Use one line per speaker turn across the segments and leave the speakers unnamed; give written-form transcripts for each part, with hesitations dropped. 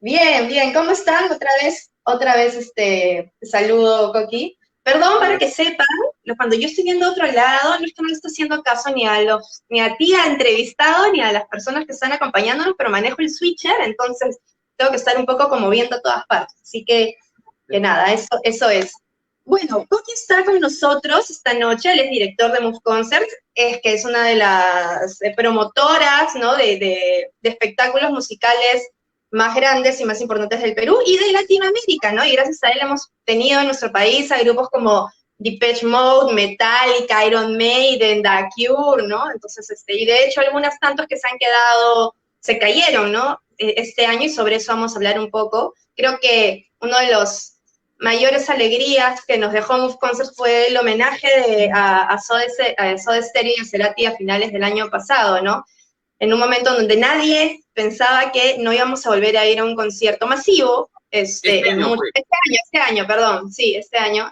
Bien, bien, ¿cómo están? Otra vez, saludo, Coqui. Perdón, para que sepan, cuando yo estoy viendo a otro lado, no es que no le estoy haciendo caso ni a ti, al entrevistado, ni a las personas que están acompañándonos, pero manejo el switcher, entonces tengo que estar un poco como viendo a todas partes. Así que nada, eso es. Bueno, Coqui está con nosotros esta noche, él es director de Move Concerts, que es una de las promotoras, ¿no? de espectáculos musicales más grandes y más importantes del Perú y de Latinoamérica, ¿no? Y gracias a él hemos tenido en nuestro país a grupos como Depeche Mode, Metallica, Iron Maiden, The Cure, ¿no? Entonces, y de hecho algunas tantos que se han quedado, se cayeron, ¿no? Este año, y sobre eso vamos a hablar un poco. Creo que uno de los mayores alegrías que nos dejó Move Concerts fue el homenaje a Soda Stereo y a Cerati a finales del año pasado, ¿no? En un momento donde nadie pensaba que no íbamos a volver a ir a un concierto masivo,
Este año fue.
este año, perdón, sí, este año,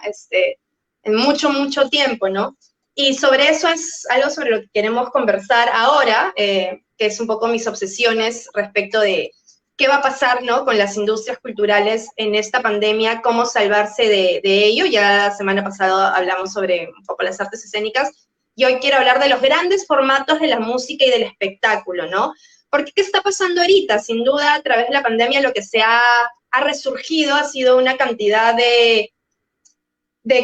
en mucho, mucho tiempo, ¿no? Y sobre eso es algo sobre lo que queremos conversar ahora, que es un poco mis obsesiones respecto de qué va a pasar, ¿no? Con las industrias culturales en esta pandemia, cómo salvarse de ello. Ya la semana pasada hablamos sobre un poco las artes escénicas, y hoy quiero hablar de los grandes formatos de la música y del espectáculo, ¿no? Porque ¿qué está pasando ahorita? Sin duda, a través de la pandemia lo que ha resurgido ha sido una cantidad de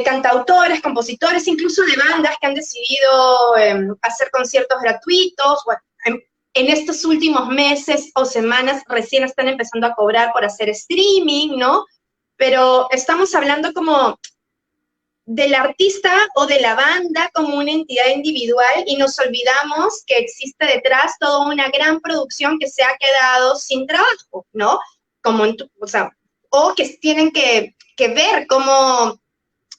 cantautores, compositores, incluso de bandas que han decidido hacer conciertos gratuitos. Bueno, en estos últimos meses o semanas recién están empezando a cobrar por hacer streaming, ¿no? Pero estamos hablando como del artista o de la banda como una entidad individual, y nos olvidamos que existe detrás toda una gran producción que se ha quedado sin trabajo, ¿no? O que tienen que ver cómo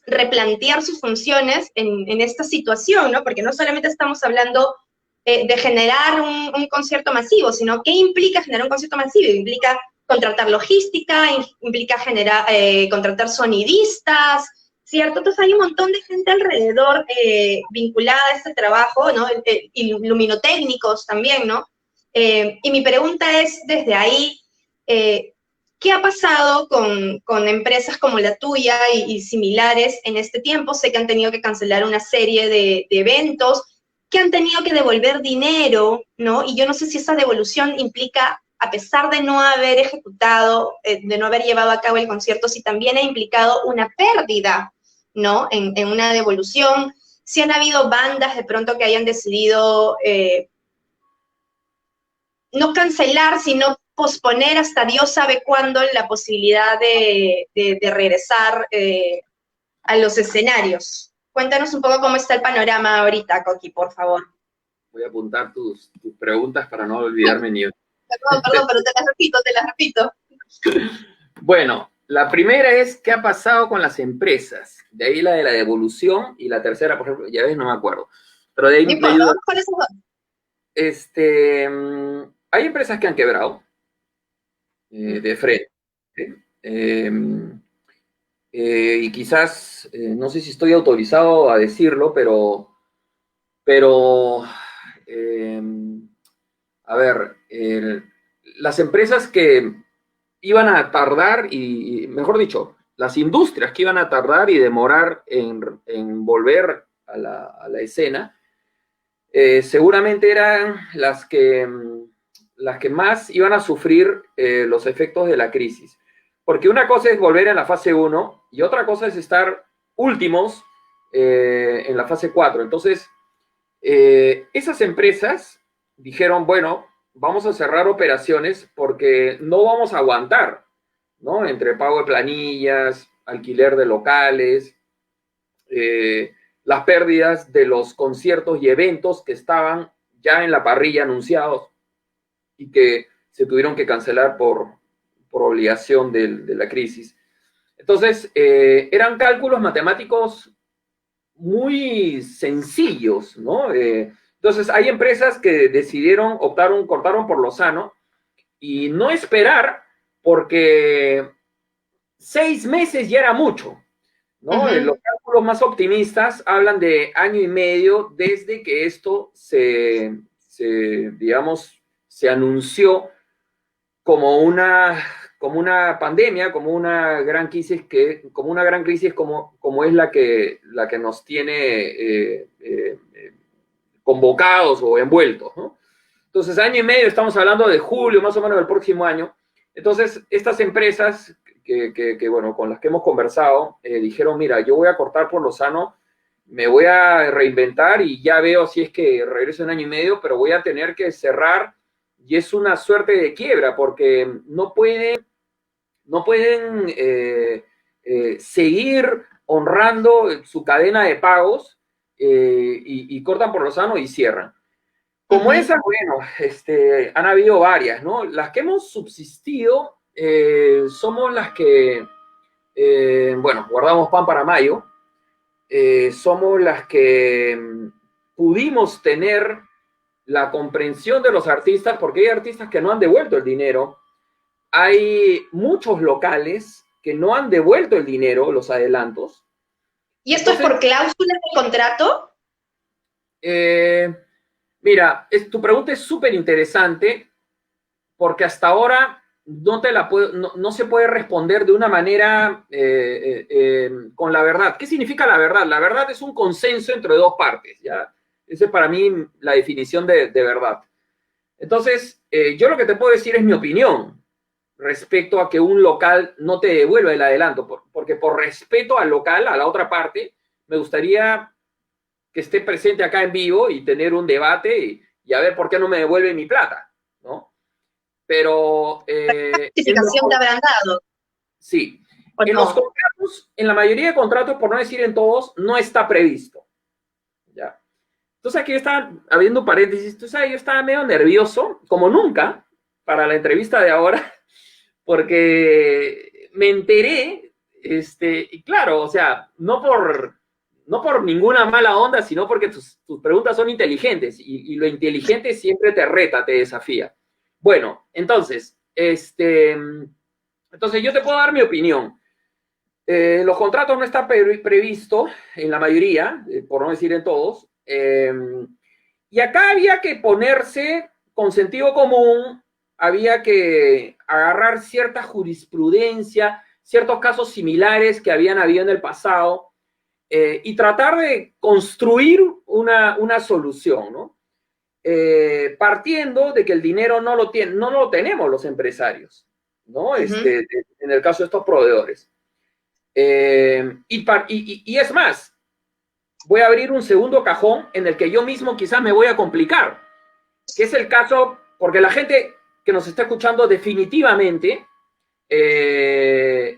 replantear sus funciones en esta situación, ¿no? Porque no solamente estamos hablando de generar un concierto masivo, sino qué implica generar un concierto masivo. Implica contratar logística, implica contratar sonidistas, ¿cierto? Entonces hay un montón de gente alrededor vinculada a este trabajo, ¿no? Y luminotécnicos también, ¿no? Y mi pregunta es, desde ahí, ¿qué ha pasado con empresas como la tuya y similares en este tiempo? Sé que han tenido que cancelar una serie de eventos, que han tenido que devolver dinero, ¿no? Y yo no sé si esa devolución implica, a pesar de no haber ejecutado, de no haber llevado a cabo el concierto, si también ha implicado una pérdida, ¿no? En una devolución. Si han habido bandas de pronto que hayan decidido no cancelar, sino posponer hasta Dios sabe cuándo la posibilidad de regresar a los escenarios. Cuéntanos un poco cómo está el panorama ahorita, Coqui, por favor.
Voy a apuntar tus preguntas para no olvidarme ni una.
Perdón, pero te las repito.
Bueno, la primera es ¿qué ha pasado con las empresas? De ahí la de la devolución, y la tercera, por ejemplo, ya ves, no me acuerdo. Pero de ahí
No
me
importa,
ayuda.
vamos con esos dos.
Hay empresas que han quebrado de frente. ¿Sí? Y quizás, no sé si estoy autorizado a decirlo, pero eh, a ver, las empresas que iban a tardar, y mejor dicho, las industrias que iban a tardar y demorar en volver a la escena, seguramente eran las que más iban a sufrir los efectos de la crisis. Porque una cosa es volver a la fase 1 y otra cosa es estar últimos en la fase 4. Entonces, esas empresas dijeron, bueno, vamos a cerrar operaciones porque no vamos a aguantar, ¿no? Entre pago de planillas, alquiler de locales, las pérdidas de los conciertos y eventos que estaban ya en la parrilla anunciados y que se tuvieron que cancelar por obligación de la crisis. Entonces, eran cálculos matemáticos muy sencillos, ¿no? Entonces, hay empresas que decidieron, cortaron por lo sano y no esperar, porque 6 meses ya era mucho, ¿no? Los cálculos más optimistas hablan de año y medio desde que esto digamos, se anunció como como una pandemia, como una gran crisis como es la que nos tiene convocados o envueltos, ¿no? Entonces, año y medio, estamos hablando de julio, más o menos del próximo año. Entonces, estas empresas bueno, con las que hemos conversado, dijeron, mira, yo voy a cortar por lo sano, me voy a reinventar y ya veo si es que regreso en año y medio, pero voy a tener que cerrar y es una suerte de quiebra porque no pueden seguir honrando su cadena de pagos y cortan por lo sano y cierran. Como esas, bueno, han habido varias, ¿no? Las que hemos subsistido somos las que, bueno, guardamos pan para mayo, somos las que pudimos tener la comprensión de los artistas, porque hay artistas que no han devuelto el dinero, hay muchos locales que no han devuelto el dinero, los adelantos.
¿Y esto es por cláusulas de contrato?
Mira, tu pregunta es súper interesante porque hasta ahora no se puede responder de una manera con la verdad. ¿Qué significa la verdad? La verdad es un consenso entre dos partes, ¿ya? Esa es para mí la definición de verdad. Entonces, yo lo que te puedo decir es mi opinión respecto a que un local no te devuelva el adelanto, porque por respeto al local, a la otra parte, me gustaría que esté presente acá en vivo y tener un debate y a ver por qué no me devuelve mi plata, ¿no? Pero...
¿Justificación te habrán dado?
Sí. En los contratos, en la mayoría de contratos, por no decir en todos, no está previsto. ¿Ya? Entonces aquí está habiendo un paréntesis. Tú sabes, yo estaba medio nervioso, como nunca, para la entrevista de ahora, porque me enteré, y claro, o sea, no por ninguna mala onda, sino porque tus preguntas son inteligentes y lo inteligente siempre te reta, te desafía. Bueno, entonces yo te puedo dar mi opinión. Los contratos no están previstos en la mayoría, por no decir en todos, y acá había que ponerse con sentido común, había que agarrar cierta jurisprudencia, ciertos casos similares que habían habido en el pasado, y tratar de construir una solución, ¿no? Partiendo de que el dinero no lo tenemos los empresarios, ¿no? En el caso de estos proveedores. Y es más, voy a abrir un segundo cajón en el que yo mismo quizás me voy a complicar, que es el caso, porque la gente que nos está escuchando definitivamente se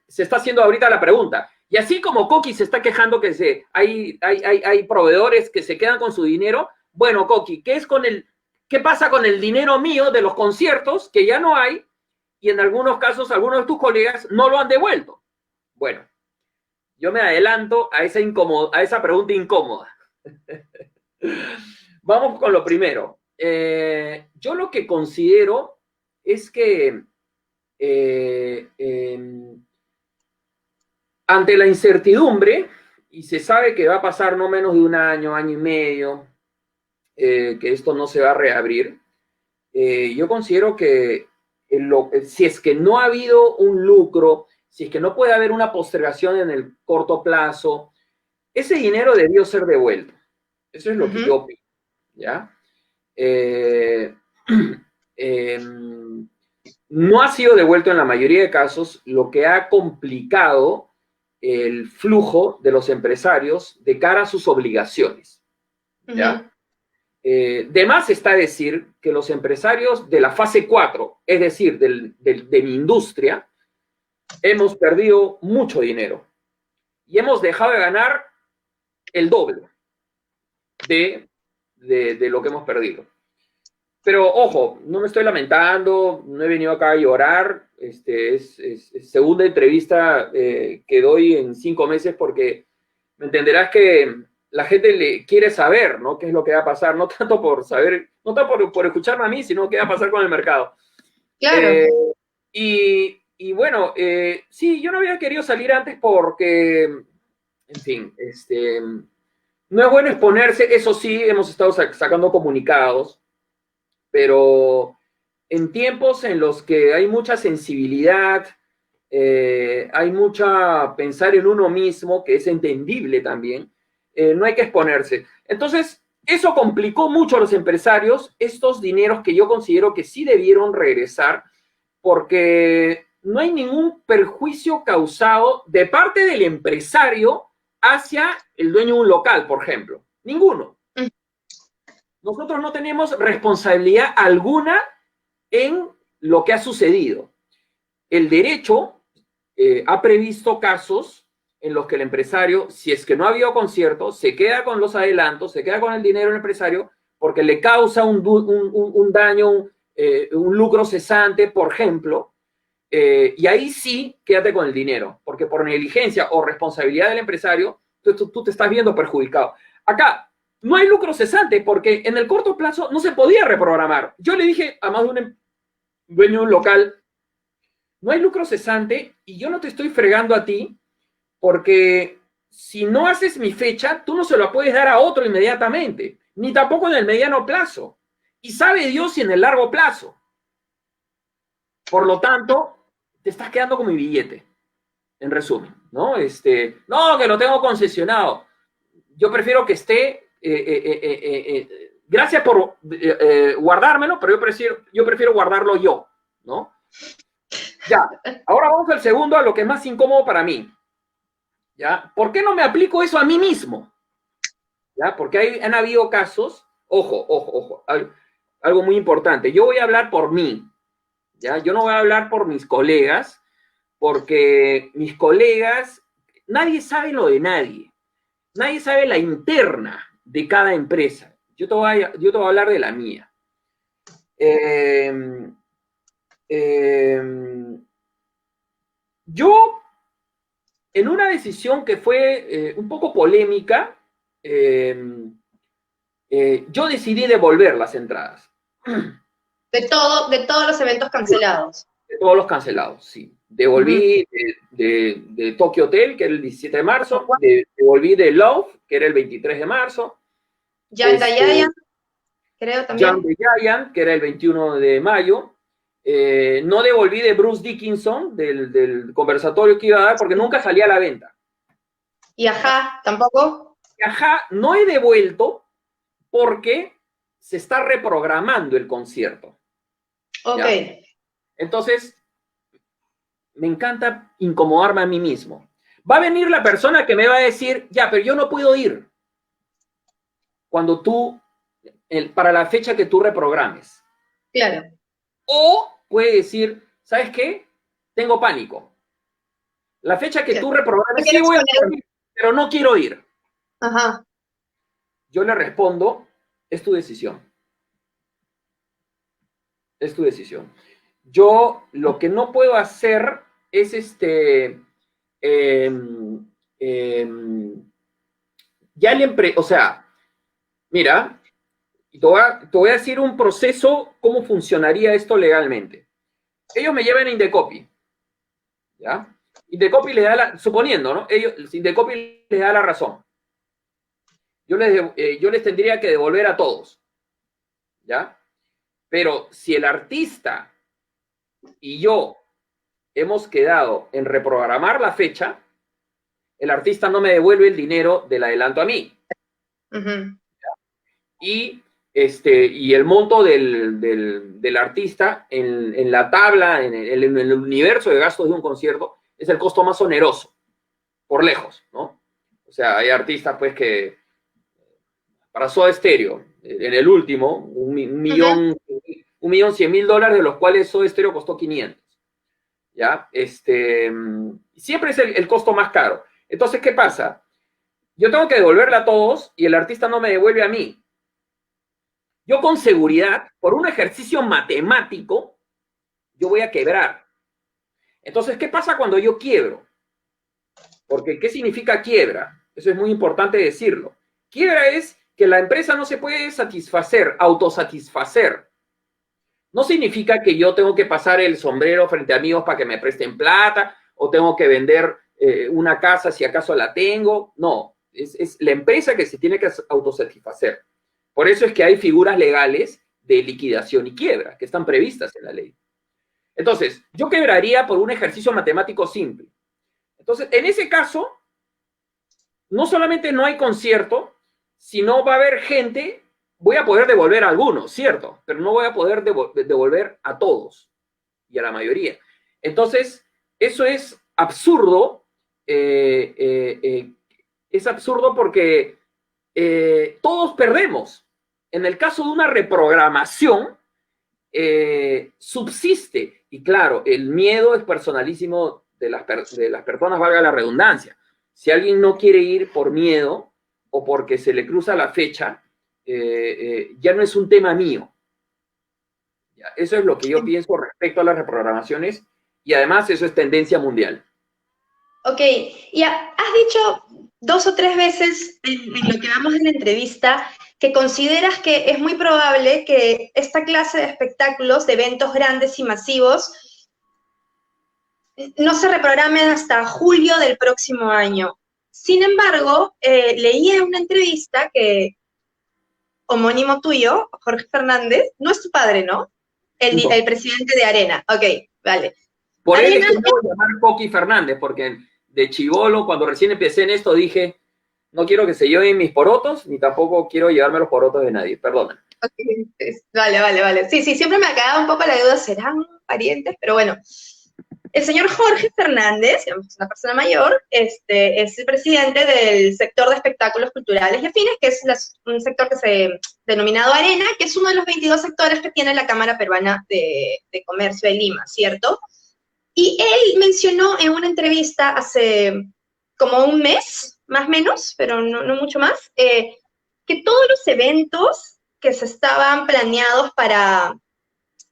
está haciendo ahorita la pregunta. Y así como Coqui se está quejando que hay proveedores que se quedan con su dinero, bueno, Coqui, ¿qué pasa con el dinero mío de los conciertos que ya no hay y en algunos casos algunos de tus colegas no lo han devuelto? Bueno, yo me adelanto a esa pregunta incómoda. Vamos con lo primero. Yo lo que considero es que ante la incertidumbre, y se sabe que va a pasar no menos de un año, año y medio, que esto no se va a reabrir, yo considero que si es que no ha habido un lucro, si es que no puede haber una postergación en el corto plazo, ese dinero debió ser devuelto. Eso es lo que yo opino, ¿ya? No ha sido devuelto en la mayoría de casos, lo que ha complicado el flujo de los empresarios de cara a sus obligaciones, ¿ya? De más está decir que los empresarios de la fase 4, es decir, de mi industria, hemos perdido mucho dinero y hemos dejado de ganar el doble de lo que hemos perdido. Pero ojo, no me estoy lamentando, no he venido acá a llorar. Es segunda entrevista que doy en 5 meses porque me entenderás que la gente le quiere saber, ¿no? Qué es lo que va a pasar, no tanto por saber, no tanto por escucharme a mí, sino qué va a pasar con el mercado.
Claro.
Y bueno, sí, yo no había querido salir antes porque, en fin, no es bueno exponerse, eso sí, hemos estado sacando comunicados, pero en tiempos en los que hay mucha sensibilidad, hay mucha pensar en uno mismo, que es entendible también, no hay que exponerse. Entonces, eso complicó mucho a los empresarios, estos dineros que yo considero que sí debieron regresar, porque no hay ningún perjuicio causado de parte del empresario hacia el dueño de un local, por ejemplo. Ninguno. Nosotros no tenemos responsabilidad alguna en lo que ha sucedido. El derecho ha previsto casos en los que el empresario, si es que no ha habido concierto, se queda con los adelantos, se queda con el dinero del empresario porque le causa un daño, un lucro cesante, por ejemplo, y ahí sí quédate con el dinero, porque por negligencia o responsabilidad del empresario, tú te estás viendo perjudicado. Acá no hay lucro cesante porque en el corto plazo no se podía reprogramar. Yo le dije a más de un dueño de un local, no hay lucro cesante y yo no te estoy fregando a ti porque si no haces mi fecha, tú no se lo puedes dar a otro inmediatamente, ni tampoco en el mediano plazo. Y sabe Dios si en el largo plazo. Por lo tanto, te estás quedando con mi billete, en resumen, ¿no? No, que lo tengo concesionado. Yo prefiero que esté, gracias por guardármelo, pero yo prefiero guardarlo yo, ¿no? Ya, ahora vamos al segundo, a lo que es más incómodo para mí. ¿Ya? ¿Por qué no me aplico eso a mí mismo? ¿Ya? Porque han habido casos, ojo, algo muy importante. Yo voy a hablar por mí, ¿ya? Yo no voy a hablar por mis colegas, porque mis colegas, nadie sabe lo de nadie. Nadie sabe la interna de cada empresa. Yo te voy a hablar de la mía. Yo, en una decisión que fue un poco polémica, yo decidí devolver las entradas.
De todos los eventos cancelados.
De todos los cancelados, sí. Devolví de Tokyo Hotel, que era el 17 de marzo, devolví de Love, que era el 23 de marzo.
Jan the Giant, creo también.
Jan the Giant, que era el 21 de mayo. No devolví de Bruce Dickinson, del conversatorio que iba a dar, porque nunca salía a la venta.
¿Y Ajá, tampoco?
Ajá, no he devuelto porque se está reprogramando el concierto.
Ok.
¿Ya? Entonces, me encanta incomodarme a mí mismo. Va a venir la persona que me va a decir, ya, pero yo no puedo ir cuando para la fecha que tú reprogrames.
Claro.
O puede decir, ¿sabes qué? Tengo pánico. La fecha que tú reprogrames, sí voy a ir, pero no quiero ir.
Ajá.
Yo le respondo, es tu decisión. Es tu decisión. Yo lo que no puedo hacer es o sea, mira, te voy a decir un proceso, cómo funcionaría esto legalmente. Ellos me llevan a Indecopi, ¿ya? Indecopi le da suponiendo, ¿no? Indecopi les da la razón. Yo les tendría que devolver a todos, ¿ya? Pero si el artista y yo hemos quedado en reprogramar la fecha, el artista no me devuelve el dinero del adelanto a mí. Y el monto del artista en la tabla, en el universo de gastos de un concierto, es el costo más oneroso, por lejos, ¿no? O sea, hay artistas, pues, que para Soda Stereo, en el último, $1.100.000, de los cuales Soda Stereo costó 500. ¿Ya? Siempre es el costo más caro. Entonces, ¿qué pasa? Yo tengo que devolverle a todos y el artista no me devuelve a mí. Yo con seguridad, por un ejercicio matemático, yo voy a quebrar. Entonces, ¿qué pasa cuando yo quiebro? Porque, ¿qué significa quiebra? Eso es muy importante decirlo. Quiebra es que la empresa no se puede autosatisfacer. No significa que yo tengo que pasar el sombrero frente a amigos para que me presten plata, o tengo que vender una casa si acaso la tengo. No, es la empresa que se tiene que autosatisfacer. Por eso es que hay figuras legales de liquidación y quiebra, que están previstas en la ley. Entonces, yo quebraría por un ejercicio matemático simple. Entonces, en ese caso, no solamente no hay concierto, sino va a haber gente, voy a poder devolver a algunos, cierto, pero no voy a poder devolver a todos y a la mayoría. Entonces, eso es absurdo, es absurdo porque todos perdemos. En el caso de una reprogramación, subsiste, y claro, el miedo es personalísimo de las personas, valga la redundancia. Si alguien no quiere ir por miedo o porque se le cruza la fecha, ya no es un tema mío. ¿Ya? Eso es lo que yo pienso respecto a las reprogramaciones, y además eso es tendencia mundial.
Ok, y has dicho 2 o 3 veces en lo que vamos en la entrevista que consideras que es muy probable que esta clase de espectáculos, de eventos grandes y masivos, no se reprogramen hasta julio del próximo año. Sin embargo, leí en una entrevista que homónimo tuyo, Jorge Fernández, no es tu padre, ¿no? El presidente de Arena. Ok, vale.
Por él
Arena,
es que me voy a llamar Coqui Fernández, porque de chibolo, cuando recién empecé en esto, dije, no quiero que se lleven mis porotos, ni tampoco quiero llevarme los porotos de nadie, perdona.
Okay. Vale. Sí, siempre me ha quedado un poco la duda, ¿serán parientes? Pero bueno, el señor Jorge Fernández, digamos, una persona mayor, es el presidente del sector de espectáculos culturales y afines, que es un sector que se denominado Arena, que es uno de los 22 sectores que tiene la Cámara Peruana de Comercio de Lima, ¿cierto? Y él mencionó en una entrevista hace como un mes, más o menos, pero no mucho más, que todos los eventos que se estaban planeados para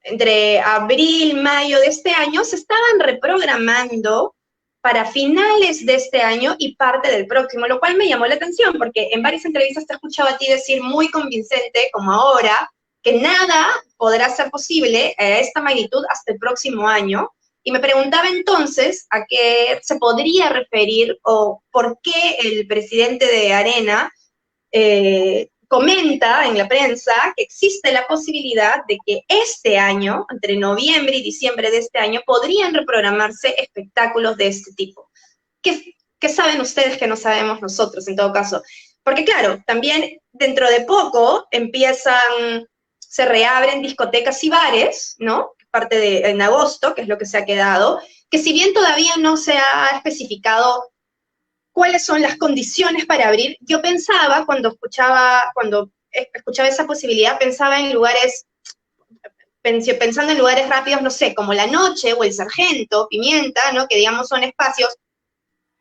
entre abril, mayo de este año, se estaban reprogramando para finales de este año y parte del próximo, lo cual me llamó la atención, porque en varias entrevistas te he escuchado a ti decir muy convincente, como ahora, que nada podrá ser posible a esta magnitud hasta el próximo año, y me preguntaba entonces a qué se podría referir o por qué el presidente de Arena comenta en la prensa que existe la posibilidad de que este año, entre noviembre y diciembre de este año, podrían reprogramarse espectáculos de este tipo. ¿Qué saben ustedes que no sabemos nosotros en todo caso? Porque claro, también dentro de poco se reabren discotecas y bares, ¿no? Parte en agosto, que es lo que se ha quedado, que si bien todavía no se ha especificado cuáles son las condiciones para abrir, yo pensaba, cuando escuchaba esa posibilidad, pensaba en lugares, pensando en lugares rápidos, no sé, como La Noche o El Sargento, Pimienta, ¿no? Que digamos son espacios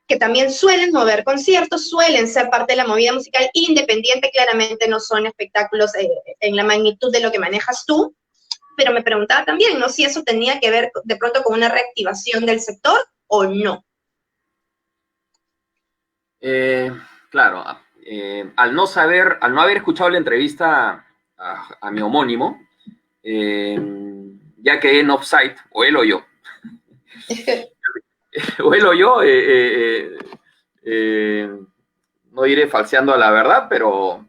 que también suelen mover conciertos, suelen ser parte de la movida musical independiente, claramente no son espectáculos en la magnitud de lo que manejas tú, pero me preguntaba también, ¿no? Si eso tenía que ver de pronto con una reactivación del sector o no.
Claro, al no haber escuchado la entrevista a mi homónimo, ya que en offside, o él o yo, no iré falseando a la verdad, pero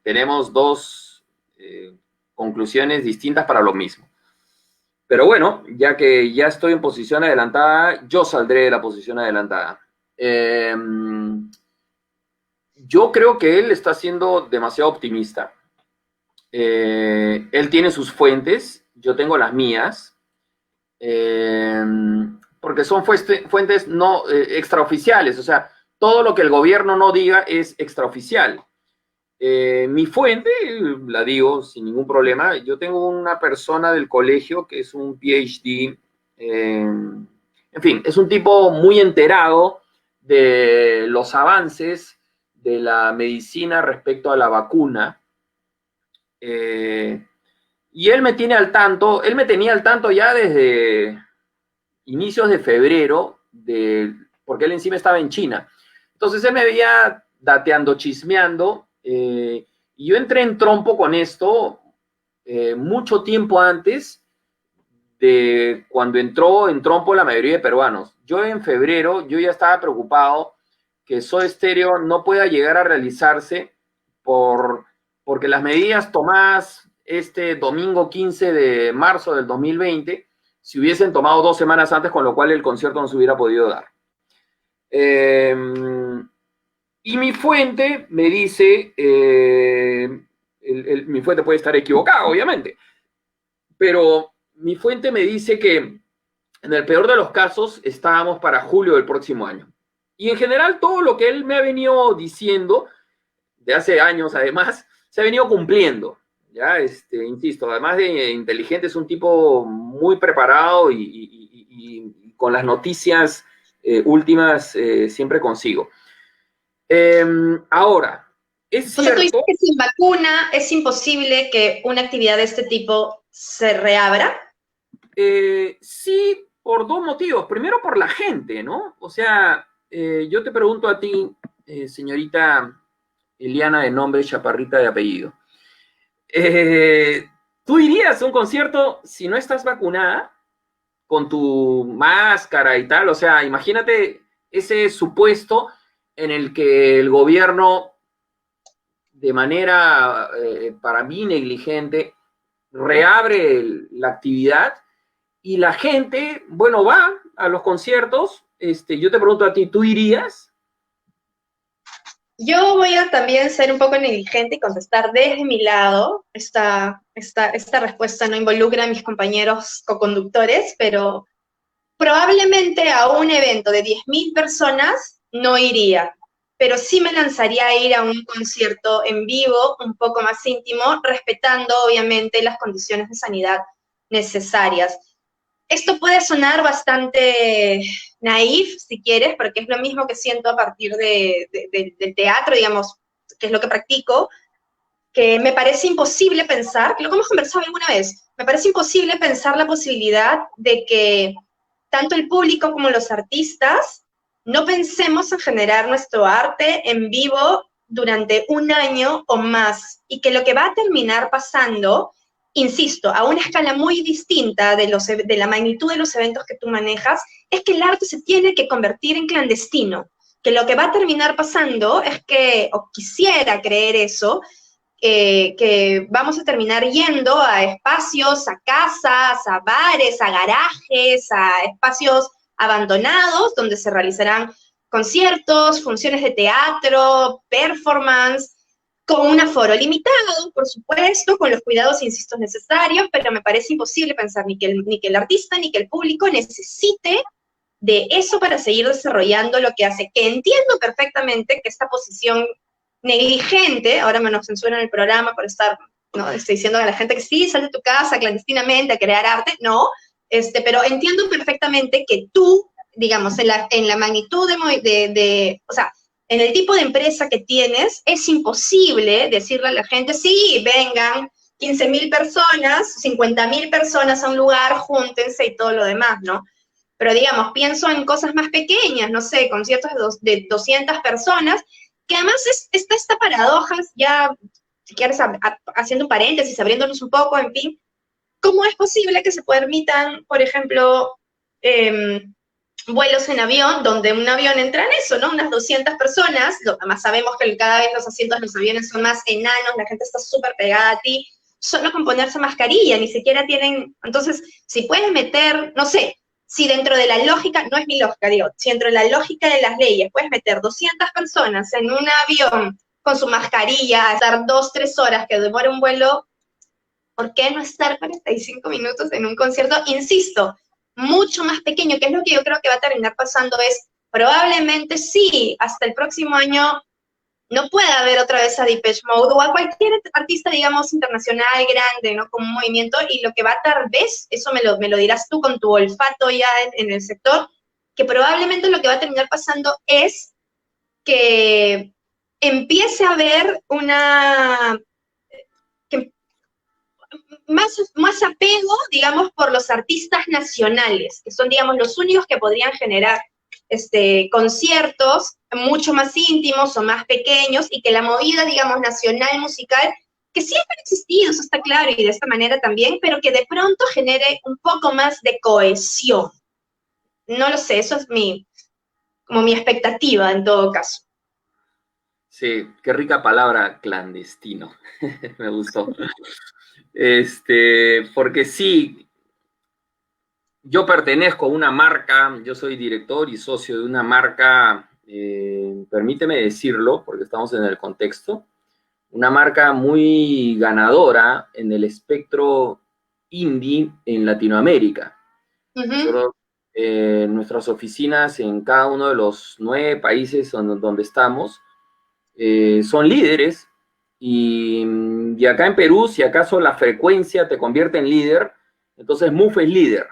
tenemos dos conclusiones distintas para lo mismo. Pero bueno, ya que ya estoy en posición adelantada, yo saldré de la posición adelantada. Yo creo que él está siendo demasiado optimista. Él tiene sus fuentes, yo tengo las mías, porque son fuentes no extraoficiales, o sea, todo lo que el gobierno no diga es extraoficial. Mi fuente, la digo sin ningún problema, yo tengo una persona del colegio que es un PhD, en fin, es un tipo muy enterado de los avances de la medicina respecto a la vacuna, y él me tenía al tanto ya desde inicios de febrero, porque él encima estaba en China. Entonces él me veía dateando, chismeando, y yo entré en trompo con esto mucho tiempo antes de cuando entró en trompo la mayoría de peruanos. Yo en febrero, yo ya estaba preocupado que Soda Stereo no pueda llegar a realizarse porque las medidas tomadas este domingo 15 de marzo del 2020 si hubiesen tomado 2 semanas antes, con lo cual el concierto no se hubiera podido dar. Y mi fuente me dice, mi fuente puede estar equivocada, obviamente, pero mi fuente me dice que en el peor de los casos estábamos para julio del próximo año. Y en general todo lo que él me ha venido diciendo, de hace años además, se ha venido cumpliendo. Ya, insisto, además de inteligente, es un tipo muy preparado y con las noticias últimas siempre consigo. Ahora, es
O sea, tú dices
cierto.
que sin vacuna es imposible que una actividad de este tipo se reabra.
Sí, por 2 motivos. Primero, por la gente, ¿no? O sea, yo te pregunto a ti, señorita Eliana, de nombre, Chaparrita de apellido. ¿Tú irías a un concierto si no estás vacunada? Con tu máscara y tal. O sea, imagínate ese supuesto en el que el gobierno, de manera, para mí, negligente, reabre la actividad y la gente, bueno, va a los conciertos. Yo te pregunto a ti, ¿tú irías?
Yo voy a también ser un poco negligente y contestar desde mi lado. Esta respuesta no involucra a mis compañeros coconductores, pero probablemente a un evento de 10.000 personas no iría, pero sí me lanzaría a ir a un concierto en vivo, un poco más íntimo, respetando obviamente las condiciones de sanidad necesarias. Esto puede sonar bastante naif, si quieres, porque es lo mismo que siento a partir del teatro, digamos, que es lo que practico, que me parece imposible pensar, que lo hemos conversado alguna vez, me parece imposible pensar la posibilidad de que tanto el público como los artistas no pensemos en generar nuestro arte en vivo durante un año o más, y que lo que va a terminar pasando, insisto, a una escala muy distinta de la magnitud de los eventos que tú manejas, es que el arte se tiene que convertir en clandestino, que lo que va a terminar pasando es que, o quisiera creer eso, que vamos a terminar yendo a espacios, a casas, a bares, a garajes, a espacios abandonados donde se realizarán conciertos, funciones de teatro, performance, con un aforo limitado, por supuesto, con los cuidados, insisto, necesarios, pero me parece imposible pensar ni que el artista ni que el público necesite de eso para seguir desarrollando lo que hace, que entiendo perfectamente que esta posición negligente, ahora me nos censuran el programa por estar, ¿no? Estoy diciendo a la gente que sí, sal de tu casa clandestinamente a crear arte, no, pero entiendo perfectamente que tú, digamos, en la magnitud o sea, en el tipo de empresa que tienes, es imposible decirle a la gente, sí, vengan 15.000 personas, 50.000 personas a un lugar, júntense y todo lo demás, ¿no? Pero digamos, pienso en cosas más pequeñas, no sé, conciertos de 200 personas, que además está esta paradoja, ya, si quieres, haciendo un paréntesis, abriéndonos un poco, en fin, ¿cómo es posible que se permitan, por ejemplo, vuelos en avión, donde un avión entra en eso, ¿no? Unas 200 personas, además sabemos que cada vez los asientos de los aviones son más enanos, la gente está súper pegada a ti, solo con ponerse mascarilla, ni siquiera tienen, entonces, si puedes meter, no sé, si dentro de la lógica, no es mi lógica, digo, si dentro de la lógica de las leyes puedes meter 200 personas en un avión con su mascarilla, estar 2, 3 horas que demora un vuelo, ¿por qué no estar 45 minutos en un concierto? Insisto, mucho más pequeño, que es lo que yo creo que va a terminar pasando, es probablemente sí, hasta el próximo año no pueda haber otra vez a Depeche Mode o a cualquier artista, digamos, internacional grande, ¿no? Como un movimiento, y lo que va tal vez, eso me lo dirás tú con tu olfato ya en el sector, que probablemente lo que va a terminar pasando es que empiece a haber más apego, digamos, por los artistas nacionales, que son, digamos, los únicos que podrían generar conciertos mucho más íntimos o más pequeños, y que la movida, digamos, nacional musical, que siempre ha existido, eso está claro, y de esta manera también, pero que de pronto genere un poco más de cohesión. No lo sé, eso es como mi expectativa en todo caso.
Sí, qué rica palabra, clandestino. Me gustó. Porque sí, yo pertenezco a una marca, yo soy director y socio de una marca, permíteme decirlo, porque estamos en el contexto, una marca muy ganadora en el espectro indie en Latinoamérica. Nosotros, nuestras oficinas en cada uno de los 9 países donde estamos son líderes y acá en Perú, si acaso la frecuencia te convierte en líder, entonces MUF es líder,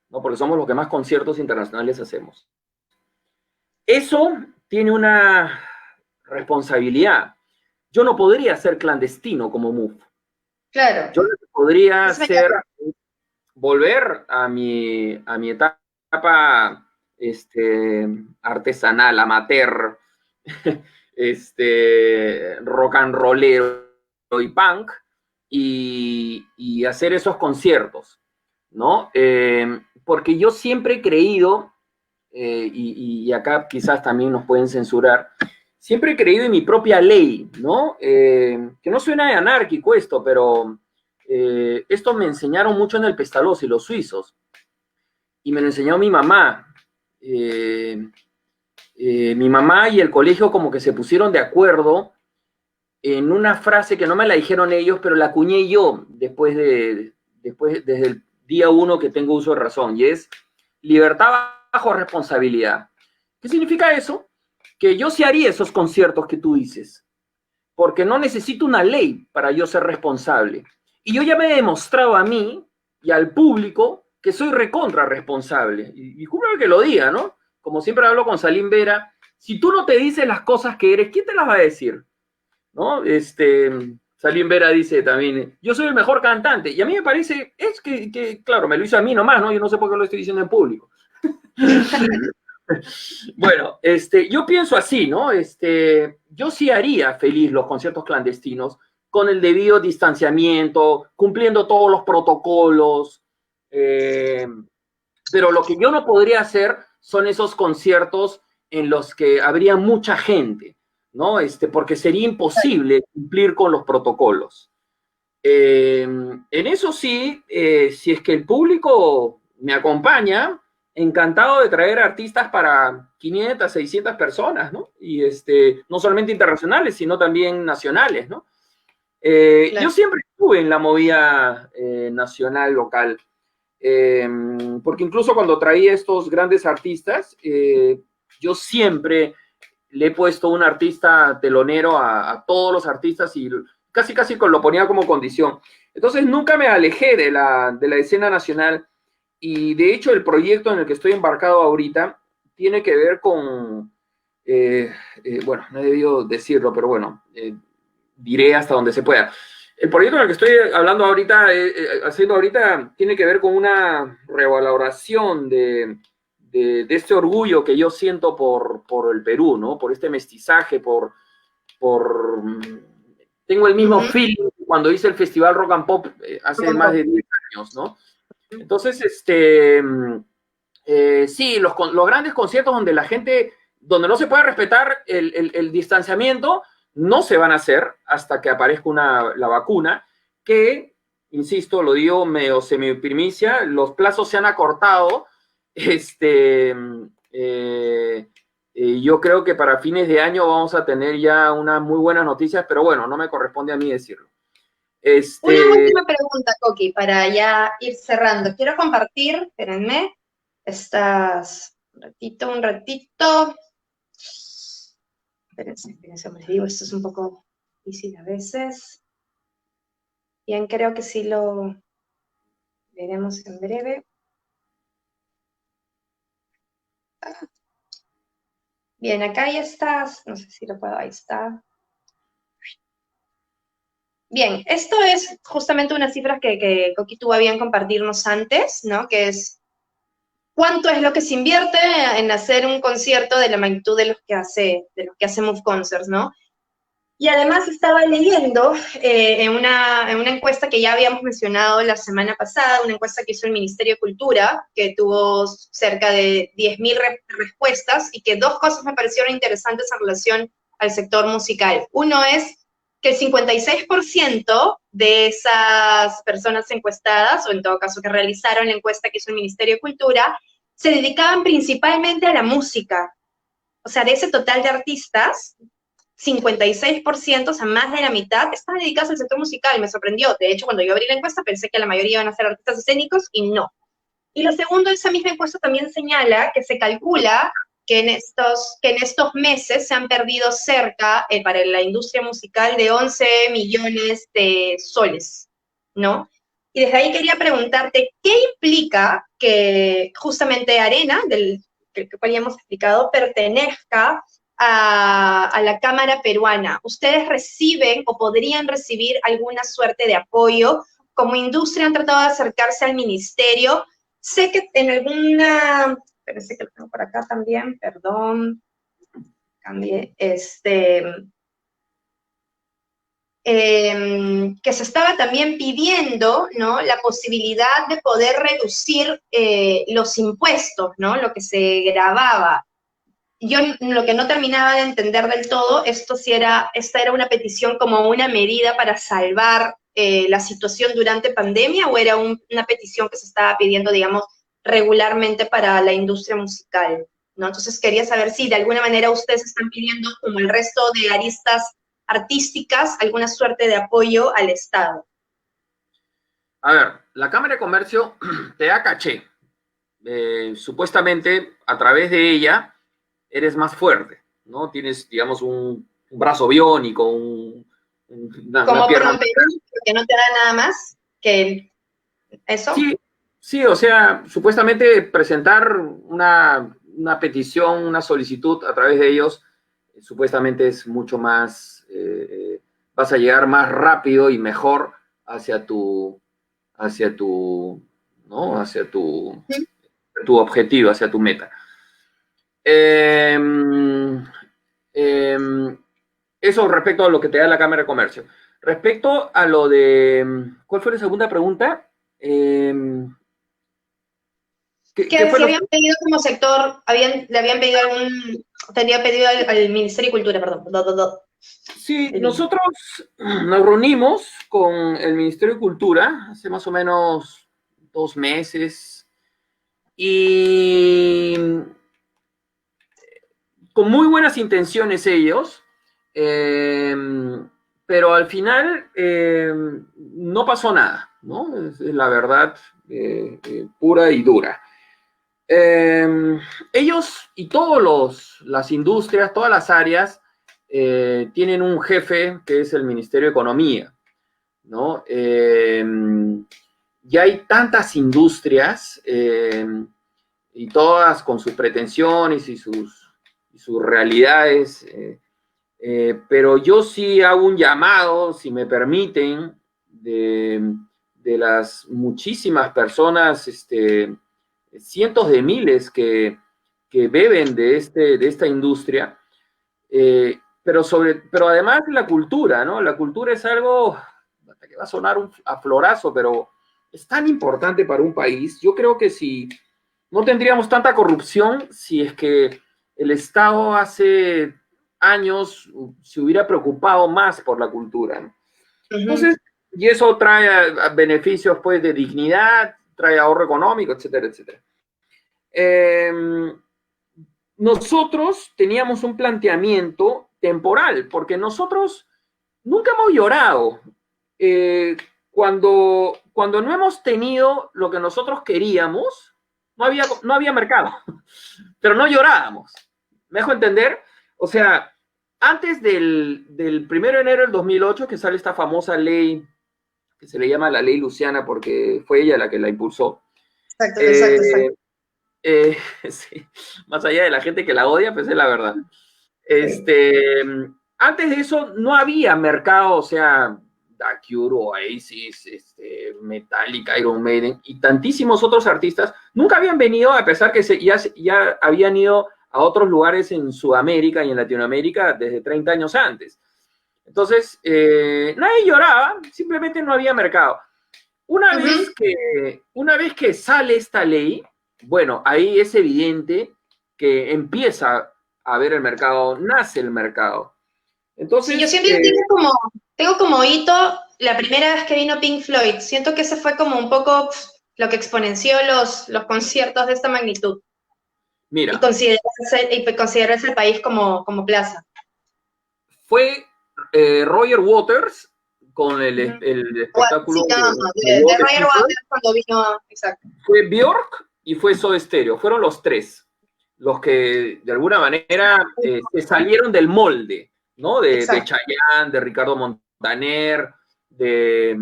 ¿no? Porque somos los que más conciertos internacionales hacemos. Eso tiene una responsabilidad. Yo no podría ser clandestino como MUF.
Claro.
Yo podría ser, volver a mi etapa artesanal, amateur, rock and rollero y punk, y hacer esos conciertos, ¿no? Porque yo siempre he creído, y acá quizás también nos pueden censurar, siempre he creído en mi propia ley, ¿no? Que no suena de anárquico esto, pero esto me enseñaron mucho en el Pestalozzi, los suizos, y me lo enseñó mi mamá. Mi mamá y el colegio como que se pusieron de acuerdo en una frase que no me la dijeron ellos, pero la acuñé yo desde el día 1 que tengo uso de razón, y es libertad bajo responsabilidad. ¿Qué significa eso? Que yo sí haría esos conciertos que tú dices, porque no necesito una ley para yo ser responsable. Y yo ya me he demostrado a mí y al público que soy recontra responsable. Y júrame que lo diga, ¿no? Como siempre hablo con Salim Vera, si tú no te dices las cosas que eres, ¿quién te las va a decir? ¿No? Salim Vera dice también, yo soy el mejor cantante. Y a mí me parece, es que claro, me lo hizo a mí nomás, ¿no? Yo no sé por qué lo estoy diciendo en público. Bueno, yo pienso así, ¿no? Yo sí haría feliz los conciertos clandestinos con el debido distanciamiento, cumpliendo todos los protocolos, pero lo que yo no podría hacer son esos conciertos en los que habría mucha gente, ¿no? Porque sería imposible cumplir con los protocolos. En eso sí, si es que el público me acompaña, encantado de traer artistas para 500, 600 personas, ¿no? Y no solamente internacionales, sino también nacionales, ¿no? Claro. Yo siempre estuve en la movida nacional, local, porque incluso cuando traía estos grandes artistas, yo siempre le he puesto un artista telonero a todos los artistas y casi lo ponía como condición. Entonces nunca me alejé de la escena nacional, y de hecho el proyecto en el que estoy embarcado ahorita tiene que ver con, bueno, no he debido decirlo, pero bueno, diré hasta donde se pueda. El proyecto en el que estoy hablando ahorita, haciendo ahorita, tiene que ver con una revaloración de este orgullo que yo siento por el Perú, ¿no? Por este mestizaje, tengo el mismo feeling cuando hice el Festival Rock and Pop hace más de 10 años, ¿no? Entonces, sí, los grandes conciertos donde la gente, donde no se puede respetar el distanciamiento, no se van a hacer hasta que aparezca la vacuna, que, insisto, lo digo medio semi-primicia, los plazos se han acortado. Yo creo que para fines de año vamos a tener ya unas muy buenas noticias, pero bueno, no me corresponde a mí decirlo.
Una última pregunta, Coqui, para ya ir cerrando. Quiero compartir, espérenme, un ratito. Espérense, como les digo, esto es un poco difícil a veces. Bien, creo que sí lo veremos en breve. Bien, acá ya estás, no sé si lo puedo, ahí está. Bien, esto es justamente unas cifras que Coqui tuvo a bien compartirnos antes, ¿no? Que es cuánto es lo que se invierte en hacer un concierto de la magnitud de los que hace Move Concerts, ¿no? Y además estaba leyendo en una encuesta que ya habíamos mencionado la semana pasada, una encuesta que hizo el Ministerio de Cultura, que tuvo cerca de 10.000 respuestas, y que dos cosas me parecieron interesantes en relación al sector musical. Uno es que el 56% de esas personas encuestadas, o en todo caso que realizaron la encuesta que hizo el Ministerio de Cultura, se dedicaban principalmente a la música. O sea, de ese total de artistas, 56%, o sea, más de la mitad, estaban dedicados al sector musical. Me sorprendió. De hecho, cuando yo abrí la encuesta pensé que la mayoría iban a ser artistas escénicos y no. Y lo segundo, esa misma encuesta también señala que se calcula que en estos meses se han perdido cerca, para la industria musical, de 11 millones de soles, ¿no? Y desde ahí quería preguntarte, ¿qué implica que justamente Arena, del que ya hemos explicado, pertenezca a la Cámara Peruana? ¿Ustedes reciben o podrían recibir alguna suerte de apoyo? Como industria han tratado de acercarse al ministerio. Sé que en alguna, parece que lo tengo por acá también, perdón, cambié, que se estaba también pidiendo, ¿no?, la posibilidad de poder reducir los impuestos, ¿no?, lo que se grababa. Yo lo que no terminaba de entender del todo, esta era una petición como una medida para salvar la situación durante pandemia, o era una petición que se estaba pidiendo, digamos, regularmente para la industria musical, ¿no? Entonces quería saber si de alguna manera ustedes están pidiendo, como el resto de aristas artísticas, alguna suerte de apoyo al Estado.
A ver, la Cámara de Comercio te da caché. Supuestamente, a través de ella, eres más fuerte, ¿no? Tienes, digamos, un brazo biónico, una
Como
pierna.
PROMPERÚ, que no te da nada más que eso.
Sí, sí, o sea, supuestamente presentar una petición, una solicitud a través de ellos, supuestamente es mucho más, vas a llegar más rápido y mejor hacia ¿no? Hacia tu objetivo, hacia tu meta. Eh, eso respecto a lo que te da la Cámara de Comercio. Respecto a lo de, ¿cuál fue la segunda pregunta?
Que si habían pedido como sector, le habían pedido tenía pedido al Ministerio de Cultura, perdón.
Sí, nosotros nos reunimos con el Ministerio de Cultura hace más o menos 2 meses y con muy buenas intenciones ellos, pero al final no pasó nada, ¿no? Es la verdad pura y dura. Ellos y todas las industrias, todas las áreas, tienen un jefe que es el Ministerio de Economía, ¿no? Ya hay tantas industrias y todas con sus pretensiones y sus realidades, pero yo sí hago un llamado, si me permiten, de las muchísimas personas, cientos de miles que beben de esta industria, pero además la cultura, ¿no? La cultura es algo que va a sonar a florazo, pero es tan importante para un país. Yo creo que si no tendríamos tanta corrupción si es que el Estado hace años se hubiera preocupado más por la cultura, ¿no? Entonces, y eso trae beneficios, pues, de dignidad, trae ahorro económico, etcétera, etcétera. Nosotros teníamos un planteamiento temporal, porque nosotros nunca hemos llorado. Cuando no hemos tenido lo que nosotros queríamos, no había mercado, pero no llorábamos. ¿Me dejo entender? O sea, antes del 1 de enero del 2008, que sale esta famosa ley, que se le llama la ley Luciana, porque fue ella la que la impulsó. Exacto. Sí, más allá de la gente que la odia, pues es la verdad. Antes de eso no había mercado, o sea, The Cure, Oasis, Metallica, Iron Maiden y tantísimos otros artistas nunca habían venido, a pesar que ya habían ido a otros lugares en Sudamérica y en Latinoamérica desde 30 años antes. Entonces, nadie lloraba, simplemente no había mercado. Una vez que sale esta ley, bueno, ahí es evidente que empieza a ver el mercado, nace el mercado. Entonces,
sí, yo siempre digo como Tengo como hito la primera vez que vino Pink Floyd. Siento que ese fue como un poco lo que exponenció los conciertos de esta magnitud. Y
Mira,
considerarse el país como plaza.
fue Roger Waters con el espectáculo
Sí, no,
de
de
Wall
Roger
People.
Waters cuando vino, exacto.
Fue Björk y fue Soda Stereo. Fueron los tres los que de alguna manera se salieron del molde, ¿no? De
Exacto.
Chayanne, de Ricardo Montaner, de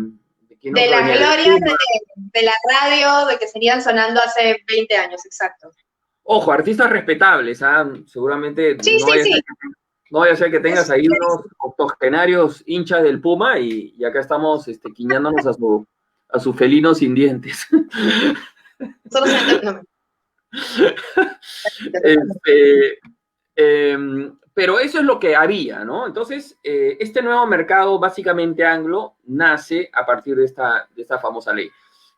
quién
De
otro
las
venía, de
glorias de la radio, de que serían sonando hace 20 años, exacto.
Ojo, artistas respetables, ¿ah? Seguramente
Sí, sí, sí.
no vaya a ser que tengas
Es
ahí unos octogenarios hinchas del Puma y acá estamos quiñándonos a sus felinos sin dientes.
solo se no,
Este, pero eso es lo que había, ¿no? Entonces, este nuevo mercado básicamente anglo nace a partir de esta famosa ley.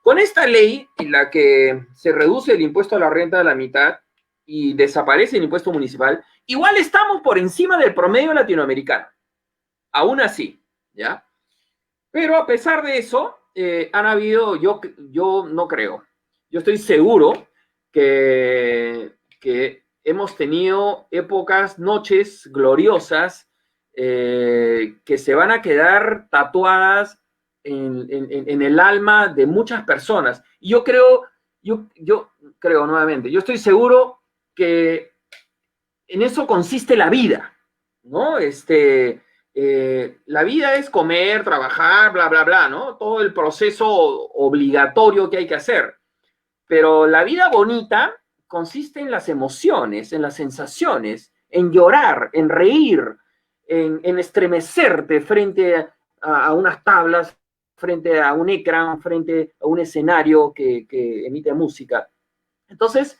Con esta ley, en la que se reduce el impuesto a la renta a la mitad y desaparece el impuesto municipal, igual estamos por encima del promedio latinoamericano. Aún así, ¿ya? Pero a pesar de eso, han habido, yo no creo, yo estoy seguro que hemos tenido épocas, noches gloriosas que se van a quedar tatuadas en el alma de muchas personas. Y yo creo nuevamente, yo estoy seguro que en eso consiste la vida, ¿no? La vida es comer, trabajar, bla, bla, bla, ¿no? Todo el proceso obligatorio que hay que hacer. Pero la vida bonita consiste en las emociones, en las sensaciones, en llorar, en reír, en estremecerte frente a unas tablas, frente a un ecran, frente a un escenario que emite música. Entonces,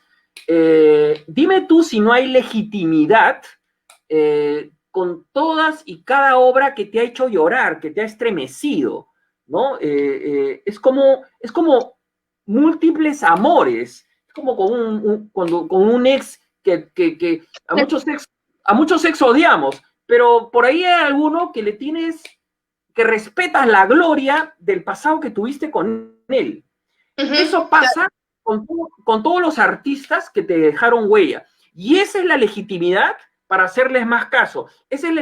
dime tú si no hay legitimidad con todas y cada obra que te ha hecho llorar, que te ha estremecido, ¿no? Es como múltiples amores, es como con un ex que a muchos ex odiamos, pero por ahí hay alguno que le tienes, que respetas la gloria del pasado que tuviste con él. Eso pasa con todos los artistas que te dejaron huella. Y esa es la legitimidad para hacerles más caso. Esa es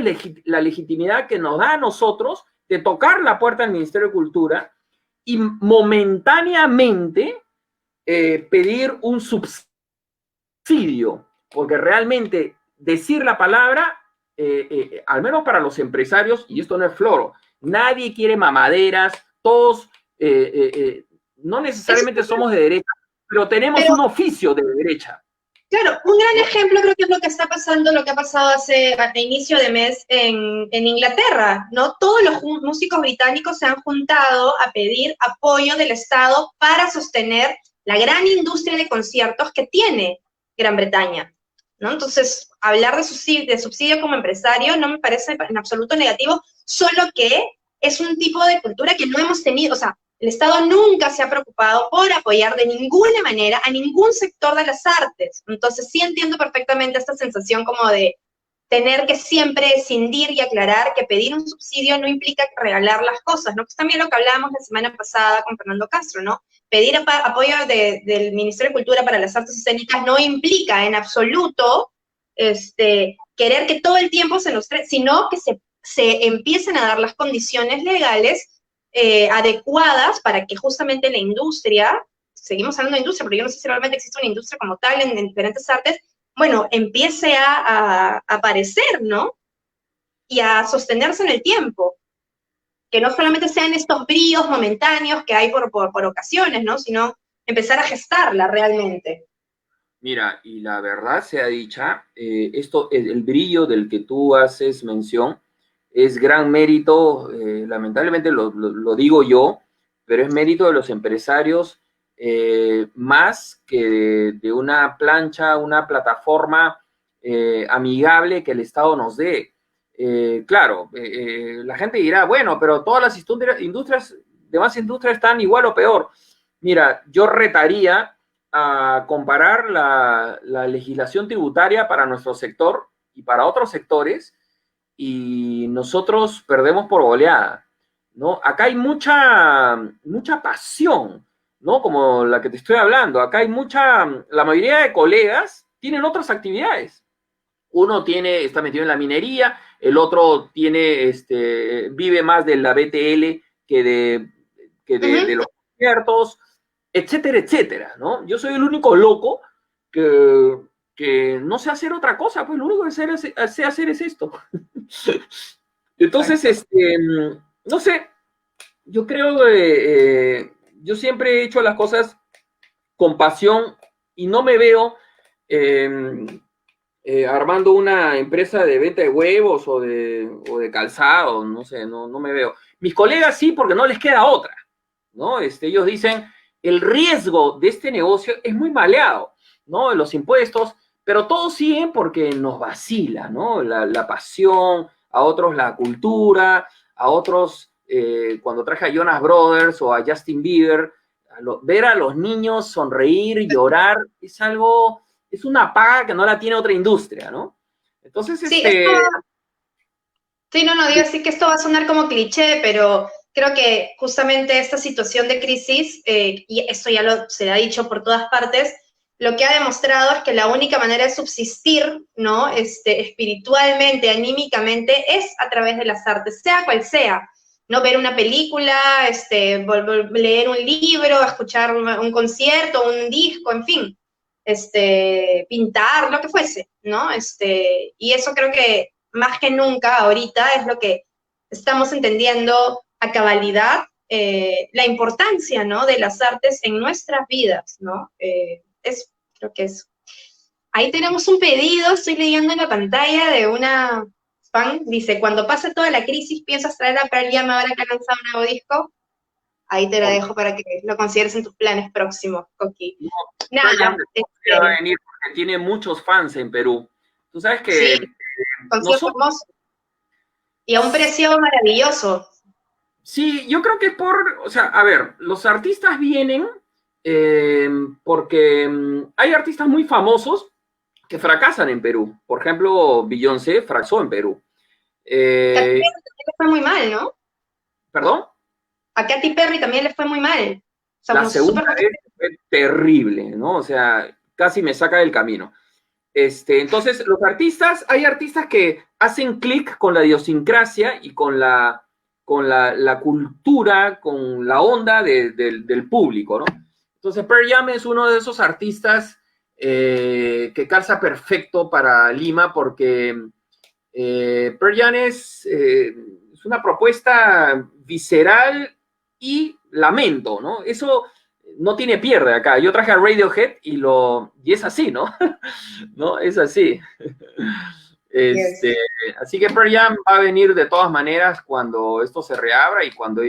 la legitimidad que nos da a nosotros de tocar la puerta del Ministerio de Cultura y momentáneamente pedir un subsidio, porque realmente decir la palabra, al menos para los empresarios, y esto no es floro, nadie quiere mamaderas, todos no necesariamente somos de derecha, pero tenemos un oficio de derecha.
Claro, un gran ejemplo creo que es lo que está pasando, lo que ha pasado a inicio de mes en Inglaterra, ¿no? Todos los músicos británicos se han juntado a pedir apoyo del Estado para sostener la gran industria de conciertos que tiene Gran Bretaña, ¿no? Entonces, hablar de subsidio como empresario no me parece en absoluto negativo, solo que es un tipo de cultura que no hemos tenido, o sea, el Estado nunca se ha preocupado por apoyar de ninguna manera a ningún sector de las artes. Entonces sí entiendo perfectamente esta sensación como de tener que siempre escindir y aclarar que pedir un subsidio no implica regalar las cosas, ¿no? Que es también lo que hablábamos la semana pasada con Fernando Castro, ¿no? Pedir apoyo del Ministerio de Cultura para las artes escénicas no implica en absoluto querer que todo el tiempo se nos trae, sino que se empiecen a dar las condiciones legales adecuadas para que justamente la industria, seguimos hablando de industria, pero yo no sé si realmente existe una industria como tal en diferentes artes, bueno, empiece a aparecer, ¿no? Y a sostenerse en el tiempo. Que no solamente sean estos bríos momentáneos que hay por ocasiones, ¿no? Sino empezar a gestarla realmente.
Mira, y la verdad sea dicha, el brillo del que tú haces mención, es gran mérito, lamentablemente lo digo yo, pero es mérito de los empresarios más que de una plancha, una plataforma amigable que el Estado nos dé. Claro, la gente dirá, bueno, pero todas las demás industrias están igual o peor. Mira, yo retaría a comparar la legislación tributaria para nuestro sector y para otros sectores y nosotros perdemos por goleada, ¿no? Acá hay mucha pasión, ¿no? Como la que te estoy hablando. Acá hay la mayoría de colegas tienen otras actividades. Uno está metido en la minería, el otro vive más de la BTL que de los conciertos, etcétera, etcétera, ¿no? Yo soy el único loco que no sé hacer otra cosa, pues lo único que sé hacer es esto. Entonces, no sé, yo creo que yo siempre he hecho las cosas con pasión y no me veo armando una empresa de venta de huevos o de calzado, no sé, no me veo. Mis colegas sí, porque no les queda otra, ¿no? Ellos dicen, el riesgo de este negocio es muy maleado, ¿no? Los impuestos, pero todos siguen porque nos vacila, ¿no? La pasión, a otros la cultura, a otros, cuando traje a Jonas Brothers o a Justin Bieber, ver a los niños sonreír, llorar, es una paga que no la tiene otra industria, ¿no? Entonces,
Sí, sí, no, digo así que esto va a sonar como cliché, pero creo que justamente esta situación de crisis, y esto ya se ha dicho por todas partes, lo que ha demostrado es que la única manera de subsistir, ¿no? Espiritualmente, anímicamente, es a través de las artes, sea cual sea, ¿no? Ver una película, leer un libro, escuchar un concierto, un disco, en fin, pintar, lo que fuese, ¿no? Y eso creo que más que nunca ahorita es lo que estamos entendiendo a cabalidad, la importancia, ¿no? De las artes en nuestras vidas, ¿no? Creo que es. Ahí tenemos un pedido, estoy leyendo en la pantalla de una fan, dice, cuando pase toda la crisis, ¿piensas traer a Pearl Jam ahora que ha lanzado un nuevo disco? Ahí te la dejo para que lo consideres en tus planes próximos, Coqui.
No,
Nada.
va a venir porque tiene muchos fans en Perú. Tú sabes que
Sí, concierto hermoso. Y a un precio maravilloso.
Sí, yo creo que o sea, a ver, los artistas vienen porque hay artistas muy famosos que fracasan en Perú. Por ejemplo, Beyoncé fracasó en Perú.
Katy Perry también le fue muy mal, ¿no?
¿Perdón?
A Katy Perry también le fue muy mal. O sea,
La segunda vez fue terrible, ¿no? O sea, casi me saca del camino. Entonces, hay artistas que hacen clic con la idiosincrasia y con la cultura, con la onda del público, ¿no? Entonces, Pearl Jam es uno de esos artistas que calza perfecto para Lima porque Pearl Jam es una propuesta visceral y lamento, ¿no? Eso no tiene pierde acá. Yo traje a Radiohead y es así, ¿no? ¿No? Es así. Así que Pearl Jam va a venir de todas maneras cuando esto se reabra y cuando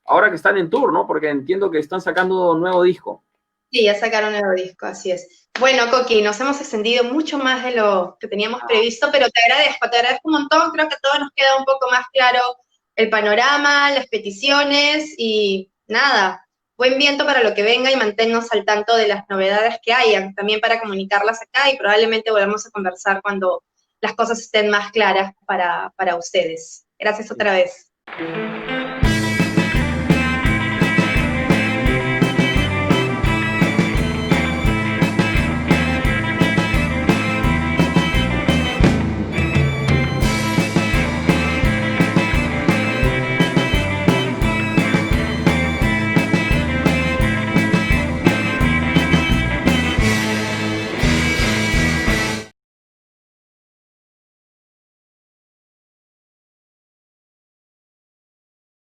ahora que están en tour, ¿no? Porque entiendo que están sacando un nuevo disco.
Sí, ya sacaron un nuevo disco, así es. Bueno, Coqui, nos hemos extendido mucho más de lo que teníamos previsto, pero te agradezco un montón. Creo que a todos nos queda un poco más claro el panorama, las peticiones y nada, buen viento para lo que venga y manténnos al tanto de las novedades que hayan, también para comunicarlas acá y probablemente volvamos a conversar cuando las cosas estén más claras para ustedes. Gracias otra vez.